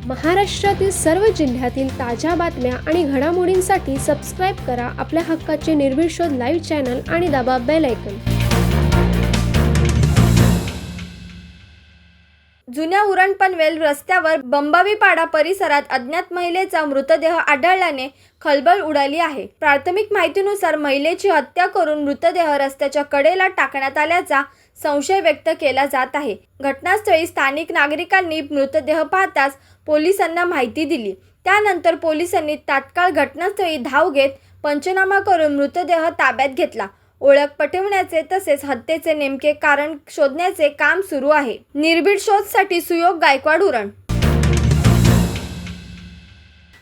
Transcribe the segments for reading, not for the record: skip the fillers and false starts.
महाराष्ट्रातील सर्व जिल्ह्यातील ताज्या बातम्या आणि घडामोडींसाठी सबस्क्राईब करा आपल्या हक्काचे निर्भीड शोध लाईव्ह चॅनल आणि दाबा बेल आयकॉन. जुन्या उरण पनवेल रस्त्यावर बंबावीपाडा परिसरात अज्ञात महिलेचा मृतदेह आढळल्याने खळबळ उडाली आहे. प्राथमिक माहितीनुसार महिलेची हत्या करून मृतदेह रस्त्याच्या कडेला टाकण्यात आल्याचा संशय व्यक्त केला जात आहे. घटनास्थळी स्थानिक नागरिकांनी मृतदेह पाहताच पोलिसांना माहिती दिली. त्यानंतर पोलिसांनी तात्काळ घटनास्थळी धाव घेत पंचनामा करून मृतदेह ताब्यात घेतला. ओळख पटवण्याचे तसेच हत्येचे नेमके कारण शोधण्याचे काम सुरू आहे. निर्भीड शोधसाठी सुयोग गायकवाड उरण.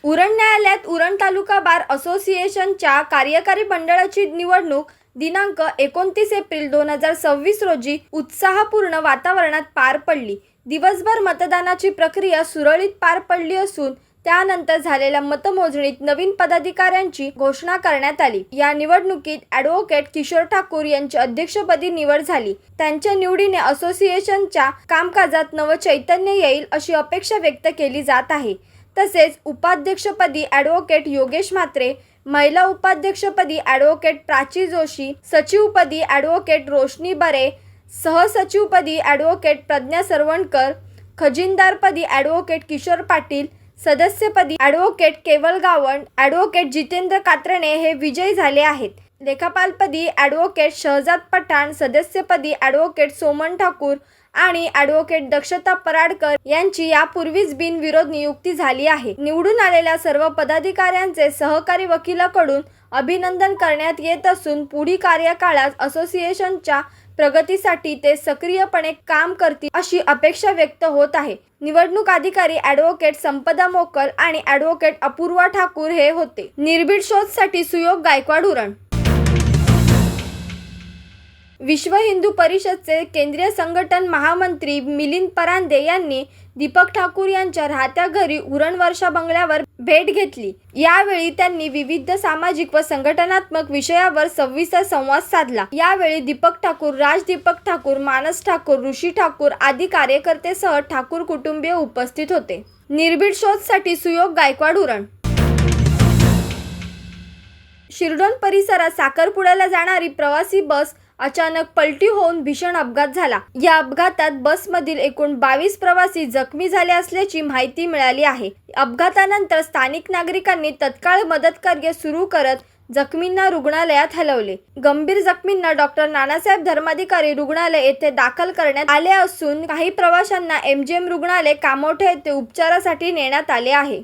उरण न्यायालयात उरण तालुका बार असोसिएशनच्या कार्यकारी मंडळाची निवडणूक दिनांक 29 एप्रिल 2026 रोजी उत्साहपूर्ण वातावरणात पार पडली. दिवसभर मतदानाची प्रक्रिया सुरळीत पार पडली असून त्यानंतर झालेल्या मतमोजणीत नवीन पदाधिकाऱ्यांची घोषणा करण्यात आली. या निवडणुकीत ॲडव्होकेट किशोर ठाकूर यांची अध्यक्षपदी निवड झाली. त्यांच्या निवडीने असोसिएशनच्या कामकाजात नवचैतन्य येईल अशी अपेक्षा व्यक्त केली जात आहे. तसेच उपाध्यक्षपदी ॲडव्होकेट योगेश म्हात्रे, महिला उपाध्यक्षपदी ॲडव्होकेट प्राची जोशी, सचिवपदी ॲडव्होकेट रोशनी बरे, सहसचिवपदी ॲडव्होकेट प्रज्ञा सरवणकर, खजिनदारपदी ॲडव्होकेट किशोर पाटील, सदस्यपदी ॲडव्होकेट केवल गावंड, ॲडव्होकेट जितेंद्र कात्रणे हे विजयी झाले आहेत. लेखापालपदी ॲडव्होकेट शहजाद पठाण, सदस्यपदी ॲडव्होकेट सोमन ठाकूर आणि ॲडव्होकेट दक्षता पराडकर यांची यापूर्वीच बिनविरोध नियुक्ती झाली आहे. निवडून आलेल्या सर्व पदाधिकाऱ्यांचे सहकारी वकिलाकडून अभिनंदन करण्यात येत असून पुढील कार्यकाळात असोसिएशनच्या प्रगतीसाठी ते सक्रियपणे काम करतील अशी अपेक्षा व्यक्त होत आहे. निवडणूक अधिकारी ॲडव्होकेट संपदा मोकल आणि ॲडव्होकेट अपूर्वा ठाकूर हे होते. निर्भीड शोधसाठी सुयोग गायकवाड उरण. विश्व हिंदू परिषदचे केंद्रीय संघटन महामंत्री मिलिंद परांदे यांनी दीपक ठाकूर यांच्या राहत्या घरी उरण वर्षा बंगल्यावर भेट घेतली. यावेळी त्यांनी विविध सामाजिक व संघटनात्मक विषयावर सविस्तर संवाद साधला. यावेळी दीपक ठाकूर, राज दीपक ठाकूर, मानस ठाकूर, ऋषी ठाकूर आदी कार्यकर्तेसह ठाकूर कुटुंबीय उपस्थित होते. निर्भीड शोधसाठी सुयोग गायकवाड उरण. शिरडोन परिसरात साखरपुड्याला जाणारी प्रवासी बस अचानक पलटी होऊन भीषण अपघात झाला. या अपघातात बसमधील एकूण 22 प्रवासी जखमी झाले असल्याची माहिती मिळाली आहे. अपघातानंतर स्थानिक नागरिकांनी तत्काळ मदतकार्य सुरू करत जखमींना रुग्णालयात हलवले. गंभीर जखमींना डॉक्टर नानासाहेब धर्माधिकारी रुग्णालय येथे दाखल करण्यात आले असून काही प्रवाशांना MGM रुग्णालय कामोठे येथे उपचारासाठी नेण्यात आले आहे.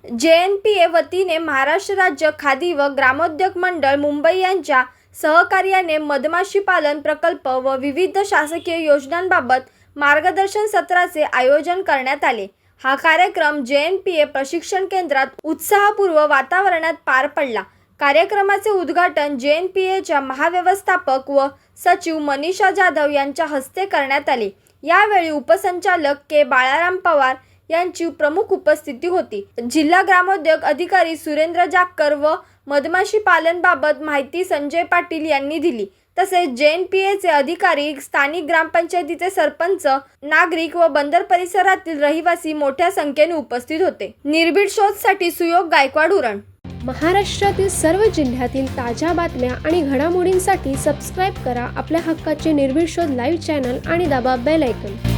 JNPA वतीने महाराष्ट्र राज्य खादी व ग्रामोद्योग मंडळ मुंबई यांच्या सहकार्याने मधमाशी पालन प्रकल्प व विविध शासकीय योजनांबाबत मार्गदर्शन सत्राचे आयोजन करण्यात आले. हा कार्यक्रम JNPA प्रशिक्षण केंद्रात उत्साहपूर्व वातावरणात पार पडला. कार्यक्रमाचे उद्घाटन JNPAच्या महाव्यवस्थापक व सचिव मनीषा जाधव यांच्या हस्ते करण्यात आले. यावेळी उपसंचालक के. बाळाराम पवार यांची प्रमुख उपस्थिती होती. जिल्हा ग्रामोद्योग अधिकारी सुरेंद्र जाक्कर व मधमाशी पालनबाबत माहिती संजय पाटील यांनी दिली. तसेच JNPAचे अधिकारी, स्थानिक ग्रामपंचायतीचे सरपंच, नागरिक व बंदर परिसरातील रहिवासी मोठ्या संख्येने उपस्थित होते. निर्भीड शोधसाठी सुयोग गायकवाड उरण. महाराष्ट्रातील सर्व जिल्ह्यातील ताज्या बातम्या आणि घडामोडींसाठी सबस्क्राईब करा आपल्या हक्काचे निर्भीड शोध लाईव्ह चॅनल आणि दाबा बेल आयकॉन.